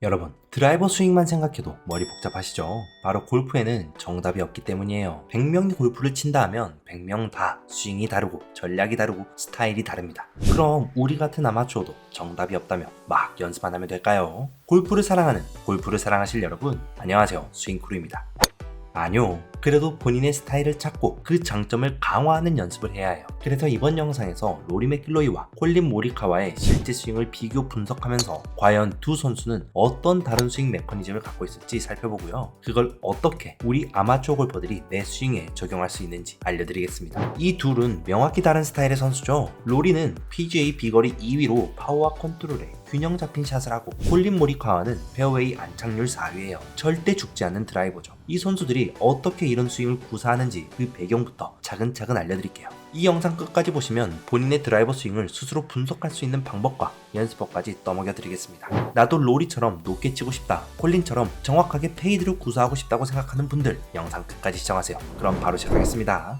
여러분, 드라이버 스윙만 생각해도 머리 복잡하시죠? 바로 골프에는 정답이 없기 때문이에요. 100명이 골프를 친다 하면 100명 다 스윙이 다르고 전략이 다르고 스타일이 다릅니다. 그럼 우리 같은 아마추어도 정답이 없다며 막 연습만 하면 될까요? 골프를 사랑하는, 골프를 사랑하실 여러분, 안녕하세요. 스윙크루입니다. 아니요. 그래도 본인의 스타일을 찾고 그 장점을 강화하는 연습을 해야 해요. 그래서 이번 영상에서 로리 맥길로이와 콜린 모리카와의 실제 스윙을 비교 분석하면서 과연 두 선수는 어떤 다른 스윙 메커니즘을 갖고 있을지 살펴보고요. 그걸 어떻게 우리 아마추어 골퍼들이 내 스윙에 적용할 수 있는지 알려드리겠습니다. 이 둘은 명확히 다른 스타일의 선수죠. 로리는 PGA 비거리 2위로 파워와 컨트롤에 균형 잡힌 샷을 하고, 콜린 모리카와는 페어웨이 안착률 4위예요. 절대 죽지 않는 드라이버죠. 이 선수들이 어떻게 이런 스윙을 구사하는지 그 배경부터 차근차근 알려드릴게요. 이 영상 끝까지 보시면 본인의 드라이버 스윙을 스스로 분석할 수 있는 방법과 연습법까지 떠먹여드리겠습니다. 나도 로리처럼 높게 치고 싶다, 콜린처럼 정확하게 페이드를 구사하고 싶다고 생각하는 분들 영상 끝까지 시청하세요. 그럼 바로 시작하겠습니다.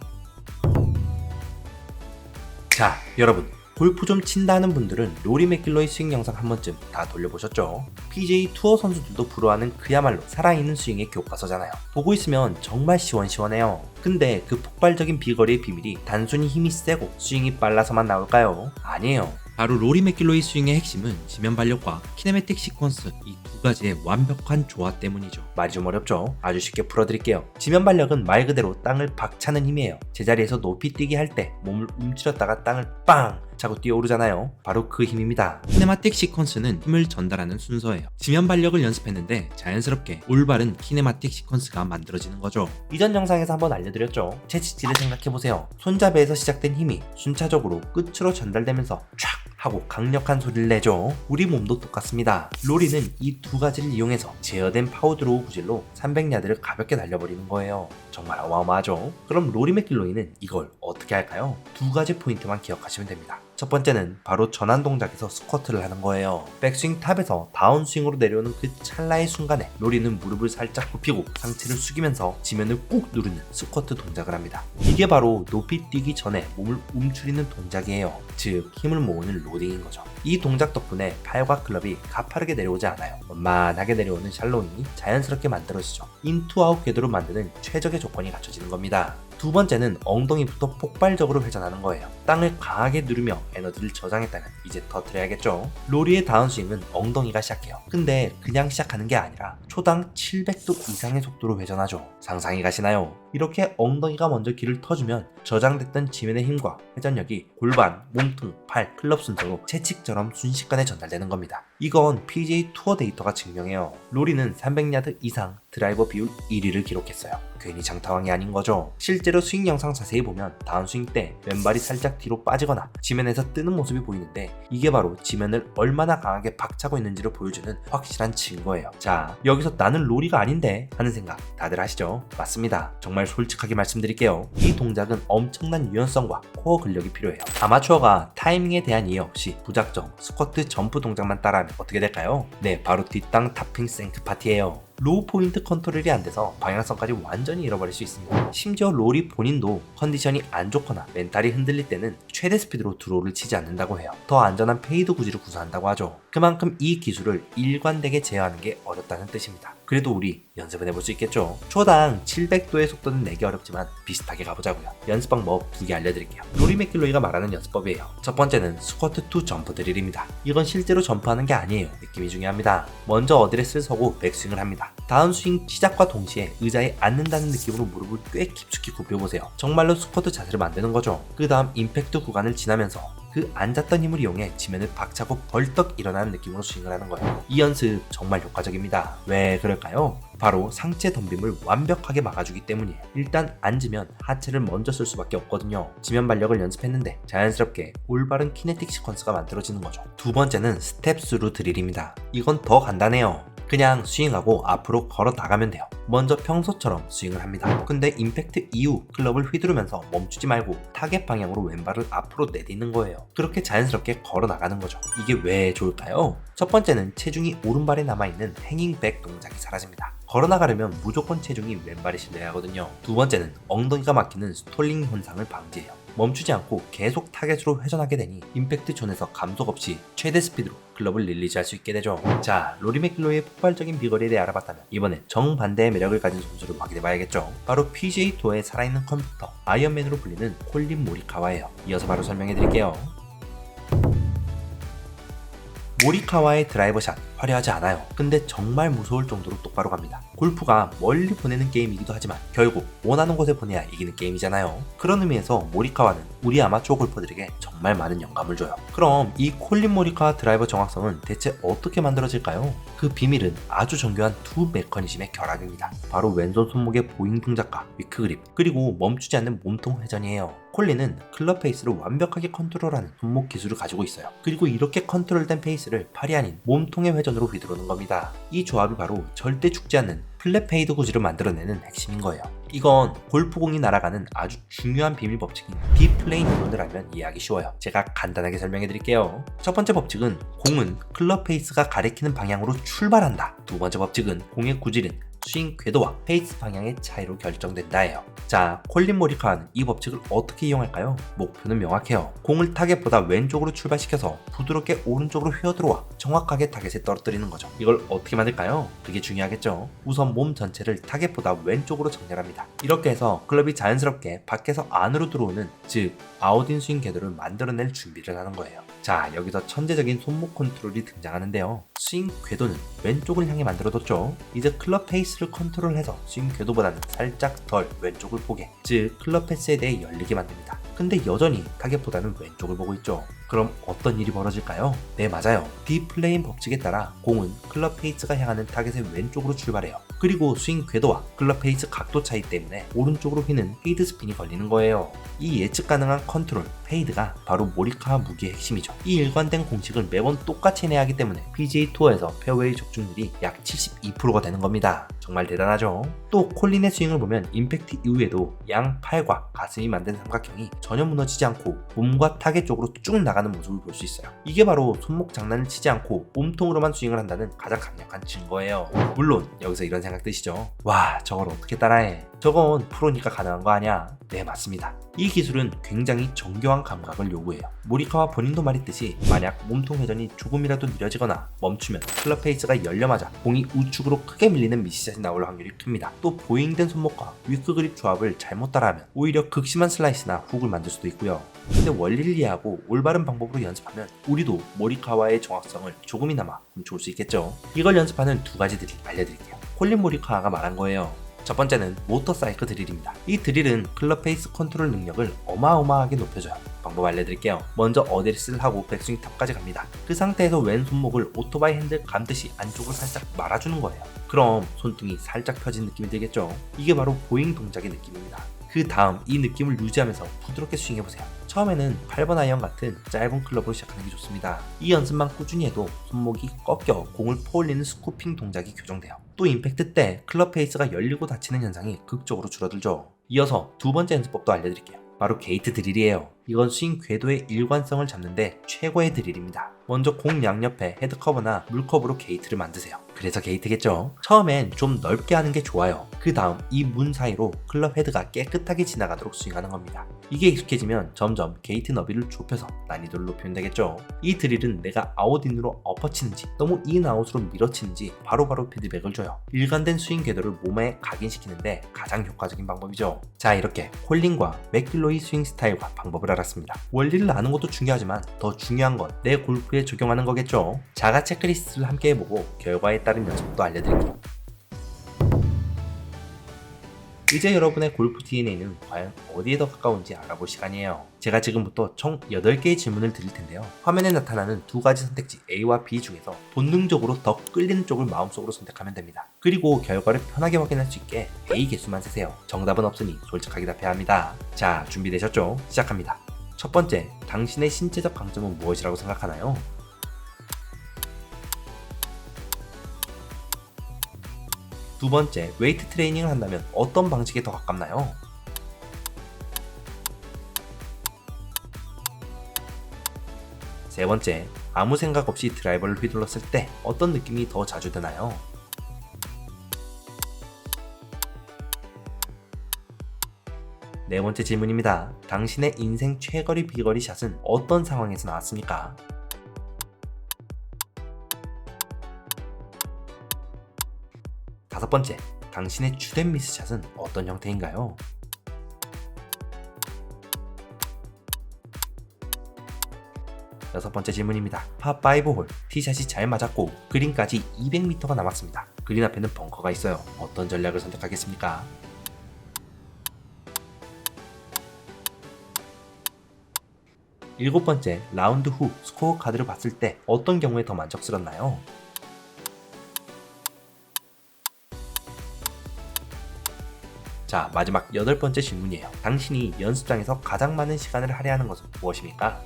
자, 여러분, 골프 좀 친다 하는 분들은 로리 맥길로이 스윙 영상 한 번쯤 다 돌려보셨죠? PGA 투어 선수들도 부러워하는 그야말로 살아있는 스윙의 교과서잖아요. 보고 있으면 정말 시원시원해요. 근데 그 폭발적인 비거리의 비밀이 단순히 힘이 세고 스윙이 빨라서만 나올까요? 아니에요. 바로 로리 맥길로이 스윙의 핵심은 지면 발력과 키네매틱 시퀀스, 이 두 가지의 완벽한 조화 때문이죠. 말이 좀 어렵죠? 아주 쉽게 풀어드릴게요. 지면 발력은 말 그대로 땅을 박차는 힘이에요. 제자리에서 높이 뛰기 할 때 몸을 움츠렸다가 땅을 빵! 차고 뛰어오르잖아요. 바로 그 힘입니다. 키네마틱 시퀀스는 힘을 전달하는 순서예요. 지면 발력을 연습했는데 자연스럽게 올바른 키네마틱 시퀀스가 만들어지는 거죠. 이전 영상에서 한번 알려드렸죠. 채찍질을 생각해보세요. 손잡이에서 시작된 힘이 순차적으로 끝으로 전달되면서 촥 하고 강력한 소리를 내죠. 우리 몸도 똑같습니다. 로리는 이 두 가지를 이용해서 제어된 파워드로우 구질로 300야드를 가볍게 날려버리는 거예요. 정말 어마어마하죠? 그럼 로리 맥길로이는 이걸 어떻게 할까요? 두 가지 포인트만 기억하시면 됩니다. 첫 번째는 바로 전환 동작에서 스쿼트를 하는 거예요. 백스윙 탑에서 다운스윙으로 내려오는 그 찰나의 순간에 로리는 무릎을 살짝 굽히고 상체를 숙이면서 지면을 꾹 누르는 스쿼트 동작을 합니다. 이게 바로 높이 뛰기 전에 몸을 움츠리는 동작이에요. 즉, 힘을 모으는 로딩인 거죠. 이 동작 덕분에 팔과 클럽이 가파르게 내려오지 않아요. 원만하게 내려오는 샬로잉이 자연스럽게 만들어지죠. 인투아웃 궤도로 만드는 최적의 조건이 갖춰지는 겁니다. 두 번째는 엉덩이부터 폭발적으로 회전하는 거예요. 땅을 강하게 누르며 에너지를 저장했다면 이제 터뜨려야겠죠. 로리의 다운스윙은 엉덩이가 시작해요. 근데 그냥 시작하는 게 아니라 초당 700도 이상의 속도로 회전하죠. 상상이 가시나요? 이렇게 엉덩이가 먼저 길을 터주면 저장됐던 지면의 힘과 회전력이 골반, 몸통, 팔, 클럽 순서로 채찍처럼 순식간에 전달되는 겁니다. 이건 PGA 투어 데이터가 증명해요. 로리는 300야드 이상 드라이버 비율 1위를 기록했어요. 괜히 장타왕이 아닌 거죠. 실제로 스윙 영상 자세히 보면 다운스윙 때 왼발이 살짝 뒤로 빠지거나 지면에서 뜨는 모습이 보이는데, 이게 바로 지면을 얼마나 강하게 박차고 있는지를 보여주는 확실한 증거예요. 자, 여기서 나는 로리가 아닌데 하는 생각 다들 하시죠? 맞습니다. 정말 솔직하게 말씀드릴게요. 이 동작은 엄청난 유연성과 코어 근력이 필요해요. 아마추어가 타이밍에 대한 이해 없이 무작정 스쿼트 점프 동작만 따라하면 어떻게 될까요? 네, 바로 뒷땅 타핑 생크 파티예요. 로우 포인트 컨트롤이 안 돼서 방향성까지 완전히 잃어버릴 수 있습니다. 심지어 로리 본인도 컨디션이 안 좋거나 멘탈이 흔들릴 때는 최대 스피드로 드로우를 치지 않는다고 해요. 더 안전한 페이드 구질을 구사한다고 하죠. 그만큼 이 기술을 일관되게 제어하는 게 어렵다는 뜻입니다. 그래도 우리 연습은 해볼 수 있겠죠. 초당 700도의 속도는 내기 어렵지만 비슷하게 가보자고요. 연습 방법 2개 알려드릴게요. 로리 맥길로이가 말하는 연습법이에요. 첫 번째는 스쿼트 투 점프 드릴입니다. 이건 실제로 점프하는 게 아니에요. 느낌이 중요합니다. 먼저 어드레스를 서고 백스윙을 합니다. 다운스윙 시작과 동시에 의자에 앉는다는 느낌으로 무릎을 꽤 깊숙이 굽혀보세요. 정말로 스쿼트 자세를 만드는 거죠. 그 다음 임팩트 구간을 지나면서 그 앉았던 힘을 이용해 지면을 박차고 벌떡 일어나는 느낌으로 스윙을 하는 거예요. 이 연습 정말 효과적입니다. 왜 그럴까요? 바로 상체 덤빔을 완벽하게 막아주기 때문이에요. 일단 앉으면 하체를 먼저 쓸 수밖에 없거든요. 지면 발력을 연습했는데 자연스럽게 올바른 키네틱 시퀀스가 만들어지는 거죠. 두 번째는 스텝 스루 드릴입니다. 이건 더 간단해요. 그냥 스윙하고 앞으로 걸어 나가면 돼요. 먼저 평소처럼 스윙을 합니다. 근데 임팩트 이후 클럽을 휘두르면서 멈추지 말고 타겟 방향으로 왼발을 앞으로 내딛는 거예요. 그렇게 자연스럽게 걸어 나가는 거죠. 이게 왜 좋을까요? 첫 번째는 체중이 오른발에 남아있는 행잉백 동작이 사라집니다. 걸어나가려면 무조건 체중이 왼발에 실려야 하거든요. 두 번째는 엉덩이가 막히는 스톨링 현상을 방지해요. 멈추지 않고 계속 타겟으로 회전하게 되니 임팩트 존에서 감속 없이 최대 스피드로 클럽을 릴리즈할 수 있게 되죠. 자, 로리 맥길로이의 폭발적인 비거리에 대해 알아봤다면 이번엔 정반대의 매력을 가진 선수를 확인해봐야겠죠. 바로 PGA 투어의 살아있는 컴퓨터 아이언맨으로 불리는 콜린 모리카와예요. 이어서 바로 설명해드릴게요. 모리카와의 드라이버샷 화려하지 않아요. 근데 정말 무서울 정도로 똑바로 갑니다. 골프가 멀리 보내는 게임이기도 하지만 결국 원하는 곳에 보내야 이기는 게임이잖아요. 그런 의미에서 모리카와는 우리 아마추어 골퍼들에게 정말 많은 영감을 줘요. 그럼 이 콜린 모리카와 드라이버 정확성은 대체 어떻게 만들어질까요? 그 비밀은 아주 정교한 두 메커니즘의 결합입니다. 바로 왼손 손목의 보잉 동작과 위크 그립, 그리고 멈추지 않는 몸통 회전이에요. 콜린은 클럽 페이스를 완벽하게 컨트롤하는 손목 기술을 가지고 있어요. 그리고 이렇게 컨트롤된 페이스를 팔이 아닌 몸통의 회전으로 휘두르는 겁니다. 이 조합이 바로 절대 죽지 않는 플랫 페이드 구질을 만들어내는 핵심인 거예요. 이건 골프공이 날아가는 아주 중요한 비밀 법칙인 비플레인 이론을 알면 이해하기 쉬워요. 제가 간단하게 설명해 드릴게요. 첫 번째 법칙은 공은 클럽 페이스가 가리키는 방향으로 출발한다. 두 번째 법칙은 공의 구질은 스윙 궤도와 페이스 방향의 차이로 결정된다예요. 자, 콜린 모리카와는 이 법칙을 어떻게 이용할까요? 목표는 명확해요. 공을 타겟보다 왼쪽으로 출발시켜서 부드럽게 오른쪽으로 휘어들어와 정확하게 타겟에 떨어뜨리는 거죠. 이걸 어떻게 만들까요? 그게 중요하겠죠. 우선 몸 전체를 타겟보다 왼쪽으로 정렬합니다. 이렇게 해서 클럽이 자연스럽게 밖에서 안으로 들어오는, 즉 아웃인 스윙 궤도를 만들어낼 준비를 하는 거예요. 자, 여기서 천재적인 손목 컨트롤이 등장하는데요. 스윙 궤도는 왼쪽을 향해 만들어뒀죠. 이제 클럽 페이스를 컨트롤해서 스윙 궤도보다는 살짝 덜 왼쪽을 보게, 즉 클럽 패스에 대해 열리게 만듭니다. 근데 여전히 타겟보다는 왼쪽을 보고 있죠. 그럼 어떤 일이 벌어질까요? 네, 맞아요. 비플레인 법칙에 따라 공은 클럽 페이스가 향하는 타겟의 왼쪽으로 출발해요. 그리고 스윙 궤도와 클럽 페이스 각도 차이 때문에 오른쪽으로 휘는 페이드 스핀이 걸리는 거예요. 이 예측 가능한 컨트롤, 페이드가 바로 모리카와 무기의 핵심이죠. 이 일관된 공식을 매번 똑같이 해내야 하기 때문에 PGA 투어에서 페어웨이 적중률이 약 72%가 되는 겁니다. 정말 대단하죠? 또 콜린의 스윙을 보면 임팩트 이후에도 양 팔과 가슴이 만든 삼각형이 전혀 무너지지 않고 몸과 타겟 쪽으로 쭉 나가는 모습을 볼 수 있어요. 이게 바로 손목 장난을 치지 않고 몸통으로만 스윙을 한다는 가장 강력한 증거예요. 물론 여기서 이런 생각 드시죠? 와, 저걸 어떻게 따라해? 저건 프로니까 가능한 거 아니야? 네, 맞습니다. 이 기술은 굉장히 정교한 감각을 요구해요. 모리카와 본인도 말했듯이 만약 몸통 회전이 조금이라도 느려지거나 멈추면 클럽 페이스가 열려맞아 공이 우측으로 크게 밀리는 미스샷이 나올 확률이 큽니다. 또 보잉된 손목과 위크 그립 조합을 잘못 따라하면 오히려 극심한 슬라이스나 훅을 만들 수도 있고요. 근데 원리를 이해하고 올바른 방법으로 연습하면 우리도 모리카와의 정확성을 조금이나마 훔쳐올 수 있겠죠. 이걸 연습하는 두 가지 드릴 알려드릴게요. 콜린 모리카와가 말한 거예요. 첫 번째는 모터사이클 드릴입니다. 이 드릴은 클럽 페이스 컨트롤 능력을 어마어마하게 높여줘요. 방법 알려드릴게요. 먼저 어드레스를 하고 백스윙 탑까지 갑니다. 그 상태에서 왼 손목을 오토바이 핸들 감듯이 안쪽으로 살짝 말아주는 거예요. 그럼 손등이 살짝 펴진 느낌이 들겠죠? 이게 바로 보잉 동작의 느낌입니다. 그 다음 이 느낌을 유지하면서 부드럽게 스윙해보세요. 처음에는 8번 아이언 같은 짧은 클럽으로 시작하는 게 좋습니다. 이 연습만 꾸준히 해도 손목이 꺾여 공을 퍼올리는 스쿠핑 동작이 교정돼요. 또 임팩트 때 클럽 페이스가 열리고 닫히는 현상이 극적으로 줄어들죠. 이어서 두 번째 연습법도 알려드릴게요. 바로 게이트 드릴이에요. 이건 스윙 궤도의 일관성을 잡는데 최고의 드릴입니다. 먼저 공 양옆에 헤드커버나 물커버로 게이트를 만드세요. 그래서 게이트겠죠. 처음엔 좀 넓게 하는 게 좋아요. 그 다음 이 문 사이로 클럽 헤드가 깨끗하게 지나가도록 스윙하는 겁니다. 이게 익숙해지면 점점 게이트 너비를 좁혀서 난이도를 높이면 되겠죠. 이 드릴은 내가 아웃인으로 엎어치는지 너무 인아웃으로 밀어치는지 바로바로 피드백을 줘요. 일관된 스윙 궤도를 몸에 각인시키는데 가장 효과적인 방법이죠. 자, 이렇게 콜린과 맥길로이 스윙 스타일과 방법을 알았습니다. 원리를 아는 것도 중요하지만 더 중요한 건 내 골프에 적용하는 거겠죠. 자가 체크리스트를 함께 해보고 결과에 따른 연습도 알려드릴게요. 이제 여러분의 골프 DNA는 과연 어디에 더 가까운지 알아볼 시간이에요. 제가 지금부터 총 8개의 질문을 드릴 텐데요. 화면에 나타나는 두 가지 선택지 A와 B 중에서 본능적으로 더 끌리는 쪽을 마음속으로 선택하면 됩니다. 그리고 결과를 편하게 확인할 수 있게 A 개수만 세세요. 정답은 없으니 솔직하게 답해야 합니다. 자, 준비되셨죠? 시작합니다. 첫 번째, 당신의 신체적 강점은 무엇이라고 생각하나요? 두 번째, 웨이트 트레이닝을 한다면 어떤 방식에 더 가깝나요? 세 번째, 아무 생각 없이 드라이버를 휘둘렀을 때 어떤 느낌이 더 자주 드나요? 네 번째 질문입니다. 당신의 인생 최거리 비거리 샷은 어떤 상황에서 나왔습니까? 다섯 번째, 당신의 주된 미스샷은 어떤 형태인가요? 여섯 번째 질문입니다. 파5홀, 티샷이 잘 맞았고 그린까지 200m가 남았습니다. 그린 앞에는 벙커가 있어요. 어떤 전략을 선택하겠습니까? 일곱 번째, 라운드 후 스코어 카드를 봤을 때 어떤 경우에 더 만족스럽나요? 자, 마지막 여덟 번째 질문이에요. 당신이 연습장에서 가장 많은 시간을 할애하는 것은 무엇입니까?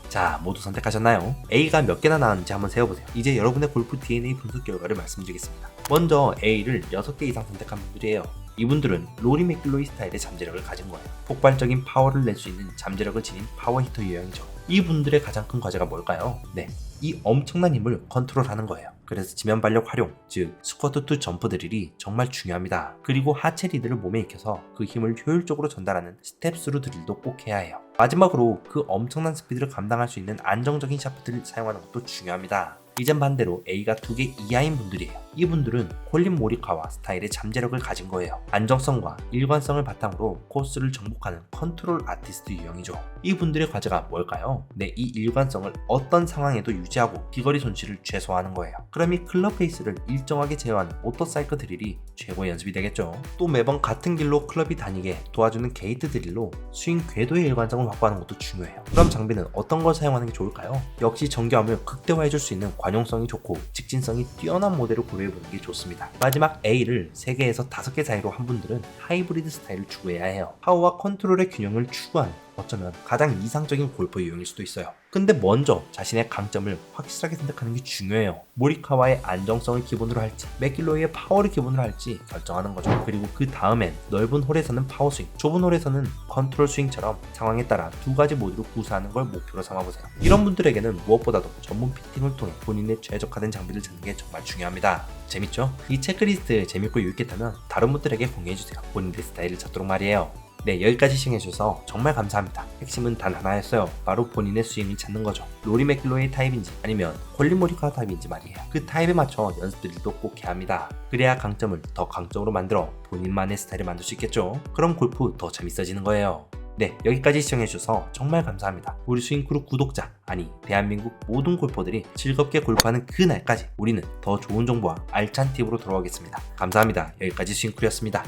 자, 모두 선택하셨나요? A가 몇 개나 나왔는지 한번 세어보세요. 이제 여러분의 골프 DNA 분석 결과를 말씀드리겠습니다. 먼저 A를 6개 이상 선택한 분들이에요. 이분들은 로리 맥길로이 스타일의 잠재력을 가진 거예요. 폭발적인 파워를 낼 수 있는 잠재력을 지닌 파워 히터 유형이죠. 이분들의 가장 큰 과제가 뭘까요? 네, 이 엄청난 힘을 컨트롤하는 거예요. 그래서 지면 발력 활용, 즉 스쿼트 투 점프 드릴이 정말 중요합니다. 그리고 하체 리드를 몸에 익혀서 그 힘을 효율적으로 전달하는 스텝 스루 드릴도 꼭 해야 해요. 마지막으로 그 엄청난 스피드를 감당할 수 있는 안정적인 샤프트를 사용하는 것도 중요합니다. 이젠 반대로 A가 2개 이하인 분들이에요. 이분들은 콜린 모리카와 스타일의 잠재력을 가진 거예요. 안정성과 일관성을 바탕으로 코스를 정복하는 컨트롤 아티스트 유형이죠. 이분들의 과제가 뭘까요? 네, 이 일관성을 어떤 상황에도 유지하고 비거리 손실을 최소화하는 거예요. 그럼 이 클럽 페이스를 일정하게 제어하는 모터사이클 드릴이 최고의 연습이 되겠죠. 또 매번 같은 길로 클럽이 다니게 도와주는 게이트 드릴로 스윙 궤도의 일관성을 확보하는 것도 중요해요. 그럼 장비는 어떤 걸 사용하는 게 좋을까요? 역시 정교함을 극대화해줄 수 있는 관용성이 좋고 직진성이 뛰어난 모델을 고려해보는 게 좋습니다. 마지막 A를 3개에서 5개 사이로 한 분들은 하이브리드 스타일을 추구해야 해요. 파워와 컨트롤의 균형을 추구하는, 어쩌면 가장 이상적인 골프 유형일 수도 있어요. 근데 먼저 자신의 강점을 확실하게 선택하는 게 중요해요. 모리카와의 안정성을 기본으로 할지 맥길로이의 파워를 기본으로 할지 결정하는 거죠. 그리고 그 다음엔 넓은 홀에서는 파워 스윙, 좁은 홀에서는 컨트롤 스윙처럼 상황에 따라 두 가지 모드로 구사하는 걸 목표로 삼아보세요. 이런 분들에게는 무엇보다도 전문 피팅을 통해 본인의 최적화된 장비를 찾는 게 정말 중요합니다. 재밌죠? 이 체크리스트 재밌고 유익했다면 다른 분들에게 공유해주세요. 본인의 스타일을 찾도록 말이에요. 네, 여기까지 시청해주셔서 정말 감사합니다. 핵심은 단 하나였어요. 바로 본인의 스윙을 찾는 거죠. 로리 맥길로이 타입인지 아니면 콜린 모리카 타입인지 말이에요. 그 타입에 맞춰 연습들도 꼭 해야 합니다. 그래야 강점을 더 강점으로 만들어 본인만의 스타일을 만들 수 있겠죠. 그럼 골프 더 재밌어지는 거예요. 네, 여기까지 시청해주셔서 정말 감사합니다. 우리 스윙크루 구독자, 아니 대한민국 모든 골퍼들이 즐겁게 골프하는 그날까지 우리는 더 좋은 정보와 알찬 팁으로 돌아오겠습니다. 감사합니다. 여기까지 스윙크루였습니다.